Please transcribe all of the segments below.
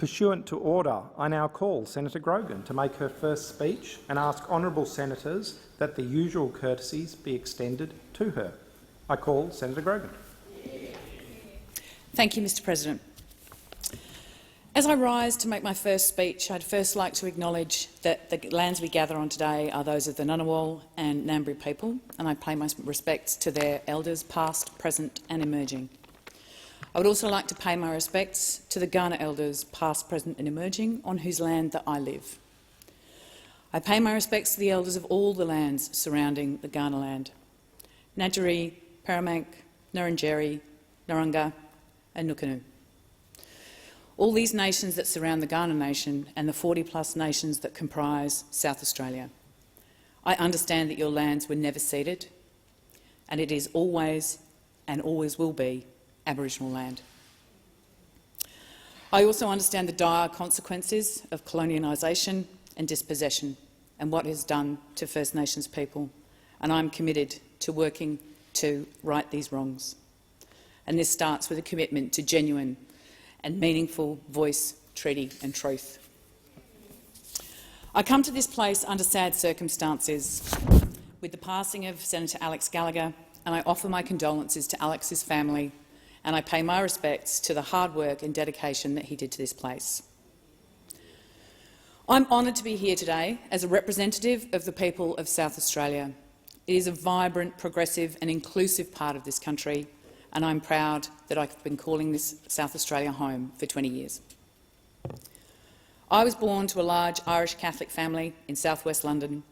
Pursuant to order, I now call Senator Grogan to make her first speech and ask honourable senators that the usual courtesies be extended to her. I call Senator Grogan. Thank you, Mr President. As I rise to make my first speech, I'd first like to acknowledge that the lands we gather on today are those of the Ngunnawal and Ngambri people, and I pay my respects to their elders past, present and emerging. I would also like to pay my respects to the Kaurna elders past, present and emerging on whose land that I live. I pay my respects to the elders of all the lands surrounding the Kaurna land: Ngadjuri, Paramank, Nurrungeri, Narungga and Nukunu. All these nations that surround the Kaurna Nation and the 40+ nations that comprise South Australia. I understand that your lands were never ceded, and it is always and always will be Aboriginal land. I also understand the dire consequences of colonialisation and dispossession and what it has done to First Nations people, and I am committed to working to right these wrongs. And this starts with a commitment to genuine and meaningful voice, treaty and truth. I come to this place under sad circumstances with the passing of Senator Alex Gallagher, and I offer my condolences to Alex's family, and I pay my respects to the hard work and dedication that he did to this place. I'm honoured to be here today as a representative of the people of South Australia. It is a vibrant, progressive and inclusive part of this country, and I'm proud that I've been calling this South Australia home for 20 years. I was born to a large Irish Catholic family in south-west London.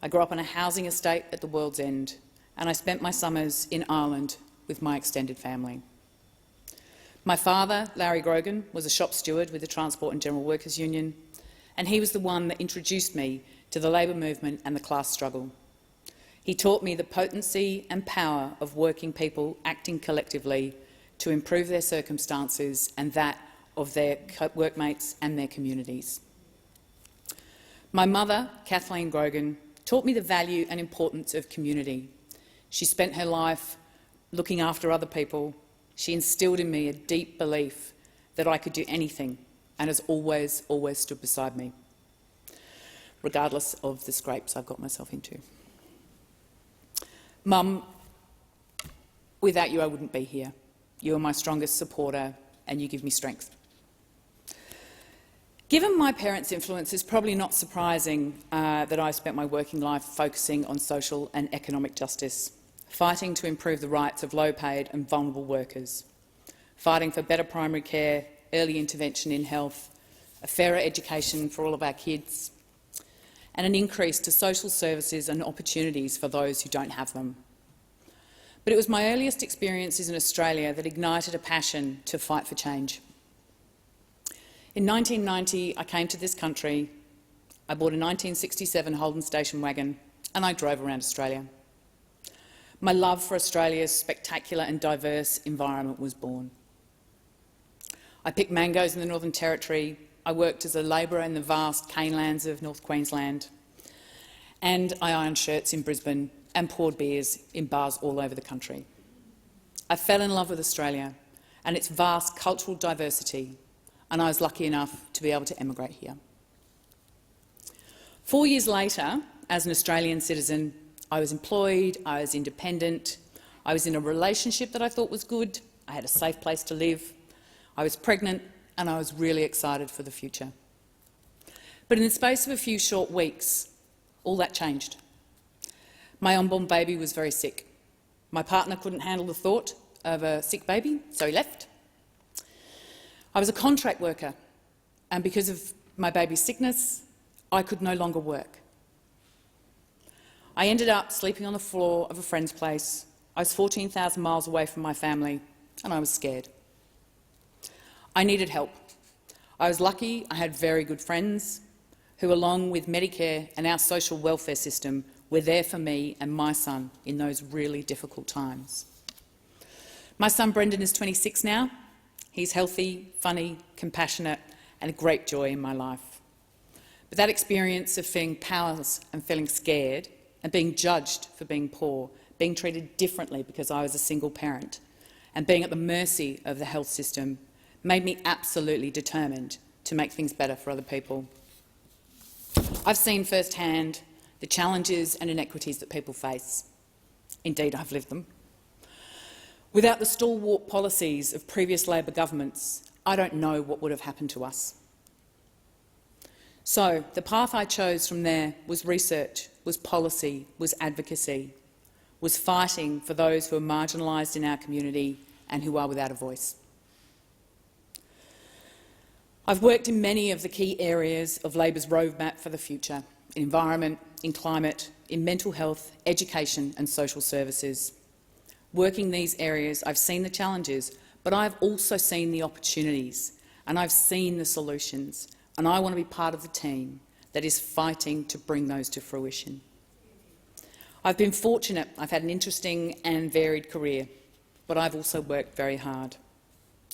I grew up on a housing estate at the World's End, and I spent my summers in Ireland with my extended family. My father, Larry Grogan, was a shop steward with the Transport and General Workers Union, and he was the one that introduced me to the labour movement and the class struggle. He taught me the potency and power of working people acting collectively to improve their circumstances and that of their workmates and their communities. My mother, Kathleen Grogan, taught me the value and importance of community. She spent her life looking after other people. She instilled in me a deep belief that I could do anything and has always stood beside me, regardless of the scrapes I've got myself into. Mum, without you I wouldn't be here. You are my strongest supporter and you give me strength. Given my parents' influence, it's probably not surprising that I spent my working life focusing on social and economic justice, fighting to improve the rights of low-paid and vulnerable workers, fighting for better primary care, early intervention in health, a fairer education for all of our kids, and an increase to social services and opportunities for those who don't have them. But it was my earliest experiences in Australia that ignited a passion to fight for change. In 1990, I came to this country, I bought a 1967 Holden station wagon, and I drove around Australia. My love for Australia's spectacular and diverse environment was born. I picked mangoes in the Northern Territory, I worked as a labourer in the vast cane lands of North Queensland, and I ironed shirts in Brisbane and poured beers in bars all over the country. I fell in love with Australia and its vast cultural diversity, and I was lucky enough to be able to emigrate here. 4 years later, as an Australian citizen, I was employed, I was independent, I was in a relationship that I thought was good, I had a safe place to live, I was pregnant, and I was really excited for the future. But in the space of a few short weeks, all that changed. My unborn baby was very sick. My partner couldn't handle the thought of a sick baby, so he left. I was a contract worker, and because of my baby's sickness, I could no longer work. I ended up sleeping on the floor of a friend's place. I was 14,000 miles away from my family, and I was scared. I needed help. I was lucky I had very good friends who, along with Medicare and our social welfare system, were there for me and my son in those really difficult times. My son Brendan is 26 now. He's healthy, funny, compassionate and a great joy in my life. But that experience of feeling powerless and feeling scared and being judged for being poor, being treated differently because I was a single parent, and being at the mercy of the health system made me absolutely determined to make things better for other people. I've seen firsthand the challenges and inequities that people face. Indeed, I've lived them. Without the stalwart policies of previous Labor governments, I don't know what would have happened to us. So the path I chose from there was research, was policy, was advocacy, was fighting for those who are marginalised in our community and who are without a voice. I've worked in many of the key areas of Labor's roadmap for the future: in environment, in climate, in mental health, education and social services. Working these areas, I've seen the challenges, but I've also seen the opportunities, and I've seen the solutions, and I want to be part of the team that is fighting to bring those to fruition. I've been fortunate. I've had an interesting and varied career, but I've also worked very hard.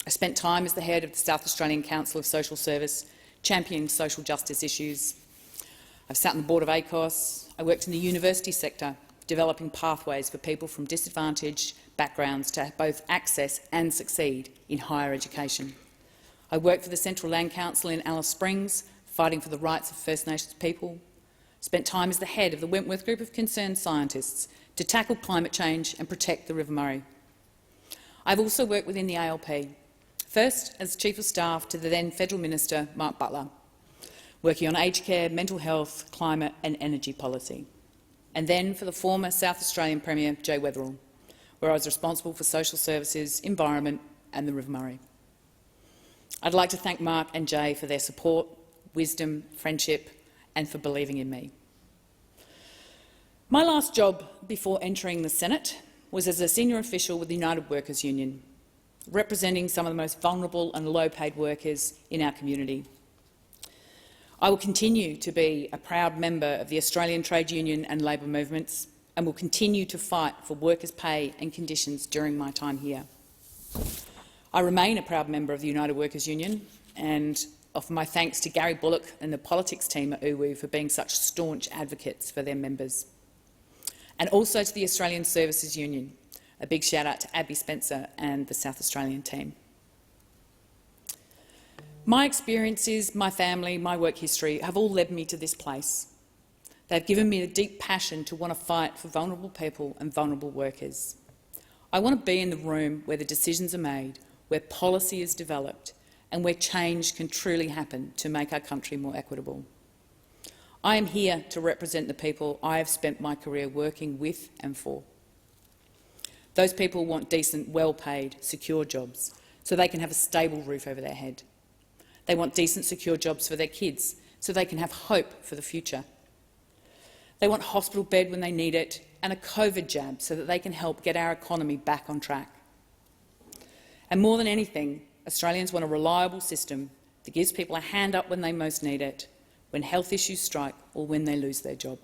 I spent time as the head of the South Australian Council of Social Service, championing social justice issues. I've sat on the board of ACOS. I worked in the university sector, developing pathways for people from disadvantaged backgrounds to both access and succeed in higher education. I worked for the Central Land Council in Alice Springs, fighting for the rights of First Nations people. Spent time as the head of the Wentworth Group of Concerned Scientists to tackle climate change and protect the River Murray. I've also worked within the ALP, first as Chief of Staff to the then Federal Minister, Mark Butler, working on aged care, mental health, climate and energy policy, and then for the former South Australian Premier, Jay Weatherill, where I was responsible for social services, environment and the River Murray. I'd like to thank Mark and Jay for their support, wisdom, friendship and for believing in me. My last job before entering the Senate was as a senior official with the United Workers Union, representing some of the most vulnerable and low-paid workers in our community. I will continue to be a proud member of the Australian trade union and labour movements and will continue to fight for workers' pay and conditions during my time here. I remain a proud member of the United Workers Union and offer my thanks to Gary Bullock and the politics team at UWU for being such staunch advocates for their members. And also to the Australian Services Union. A big shout out to Abby Spencer and the South Australian team. My experiences, my family, my work history have all led me to this place. They've given me a deep passion to want to fight for vulnerable people and vulnerable workers. I want to be in the room where the decisions are made, where policy is developed and where change can truly happen to make our country more equitable. I am here to represent the people I have spent my career working with and for. Those people want decent, well-paid, secure jobs so they can have a stable roof over their head. They want decent, secure jobs for their kids so they can have hope for the future. They want a hospital bed when they need it and a COVID jab so that they can help get our economy back on track. And more than anything, Australians want a reliable system that gives people a hand up when they most need it, when health issues strike or when they lose their job.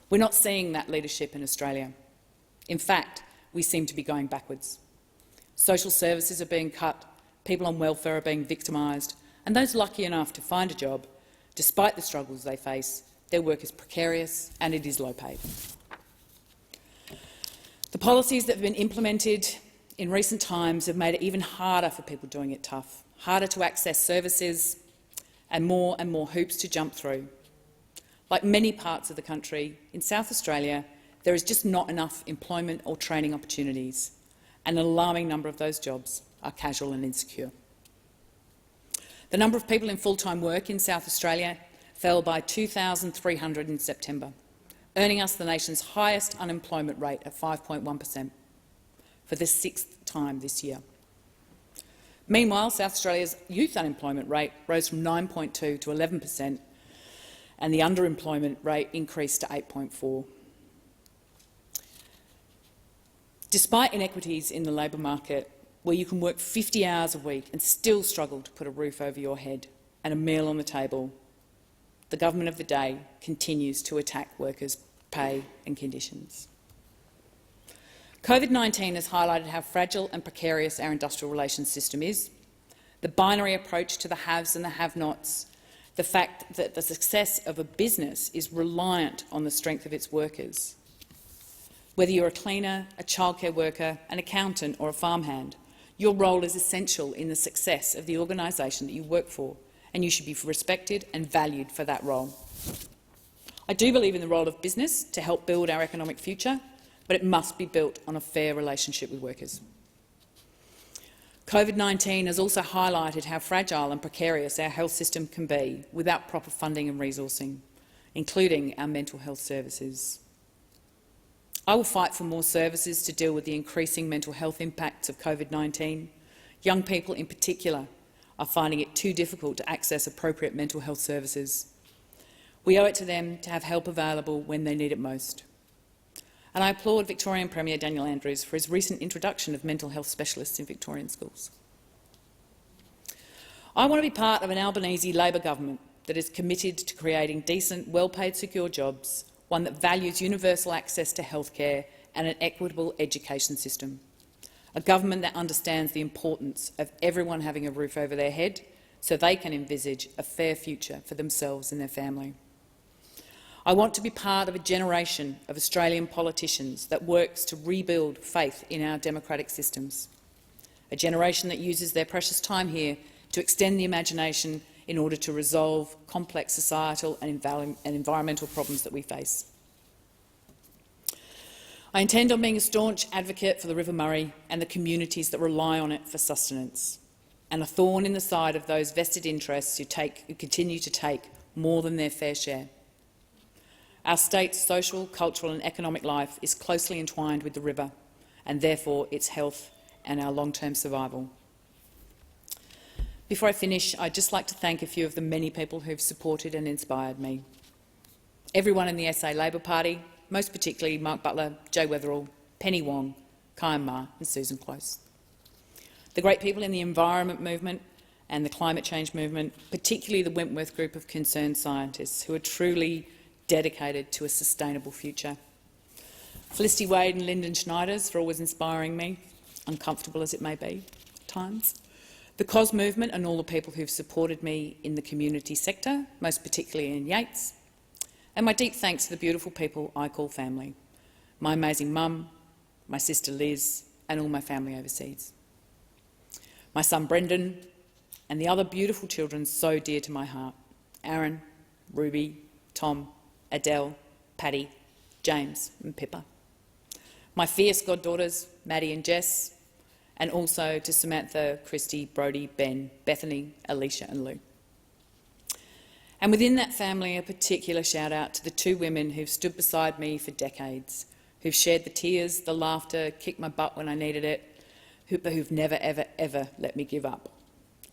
We're not seeing that leadership in Australia. In fact, we seem to be going backwards. Social services are being cut, people on welfare are being victimised, and those lucky enough to find a job, despite the struggles they face, their work is precarious and it is low paid. The policies that have been implemented in recent times have made it even harder for people doing it tough, harder to access services and more hoops to jump through. Like many parts of the country, in South Australia, there is just not enough employment or training opportunities, and an alarming number of those jobs are casual and insecure. The number of people in full-time work in South Australia fell by 2,300 in September, earning us the nation's highest unemployment rate at 5.1%. for the 6th time this year. Meanwhile, South Australia's youth unemployment rate rose from 9.2 to 11%, and the underemployment rate increased to 8.4. Despite inequities in the labour market, where you can work 50 hours a week and still struggle to put a roof over your head and a meal on the table, the government of the day continues to attack workers' pay and conditions. COVID-19 has highlighted how fragile and precarious our industrial relations system is, the binary approach to the haves and the have-nots, the fact that the success of a business is reliant on the strength of its workers. Whether you're a cleaner, a childcare worker, an accountant or a farmhand, Your role is essential in the success of the organisation that you work for, and you should be respected and valued for that role. I do believe in the role of business to help build our economic future, but it must be built on a fair relationship with workers. COVID-19 has also highlighted how fragile and precarious our health system can be without proper funding and resourcing, including our mental health services. I will fight for more services to deal with the increasing mental health impacts of COVID-19. Young people in particular are finding it too difficult to access appropriate mental health services. We owe it to them to have help available when they need it most. And I applaud Victorian Premier Daniel Andrews for his recent introduction of mental health specialists in Victorian schools. I want to be part of an Albanese Labor government that is committed to creating decent, well-paid, secure jobs, one that values universal access to healthcare and an equitable education system. A government that understands the importance of everyone having a roof over their head so they can envisage a fair future for themselves and their family. I want to be part of a generation of Australian politicians that works to rebuild faith in our democratic systems, a generation that uses their precious time here to extend the imagination in order to resolve complex societal and environmental problems that we face. I intend on being a staunch advocate for the River Murray and the communities that rely on it for sustenance, and a thorn in the side of those vested interests who continue to take more than their fair share. Our state's social, cultural and economic life is closely entwined with the river, and therefore its health and our long-term survival. Before I finish, I'd just like to thank a few of the many people who've supported and inspired me. Everyone in the SA Labor Party, most particularly Mark Butler, Joe Weatherall, Penny Wong, Kyan Ma and Susan Close. The great people in the environment movement and the climate change movement, particularly the Wentworth group of concerned scientists who are truly dedicated to a sustainable future. Felicity Wade and Lyndon Schneiders for always inspiring me, uncomfortable as it may be at times. The COS movement and all the people who've supported me in the community sector, most particularly in Yates. And my deep thanks to the beautiful people I call family, my amazing mum, my sister Liz and all my family overseas. My son Brendan and the other beautiful children so dear to my heart, Aaron, Ruby, Tom, Adele, Paddy, James and Pippa. My fierce goddaughters, Maddie and Jess, and also to Samantha, Christy, Brodie, Ben, Bethany, Alicia and Lou. And within that family, a particular shout-out to the two women who've stood beside me for decades, who've shared the tears, the laughter, kicked my butt when I needed it, but who've never, ever, ever let me give up,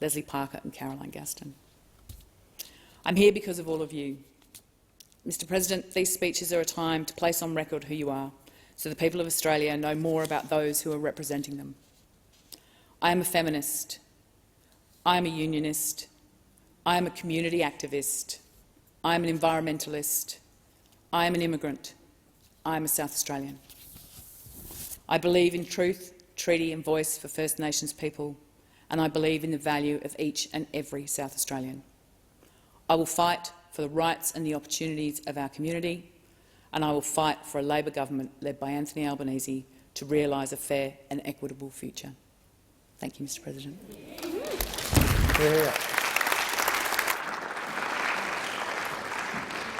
Leslie Parker and Caroline Gaston. I'm here because of all of you. Mr President, these speeches are a time to place on record who you are, so the people of Australia know more about those who are representing them. I am a feminist. I am a unionist. I am a community activist. I am an environmentalist. I am an immigrant. I am a South Australian. I believe in truth, treaty and voice for First Nations people, and I believe in the value of each and every South Australian. I will fight for the rights and the opportunities of our community, and I will fight for a Labor government led by Anthony Albanese to realise a fair and equitable future. Thank you, Mr President. Yeah.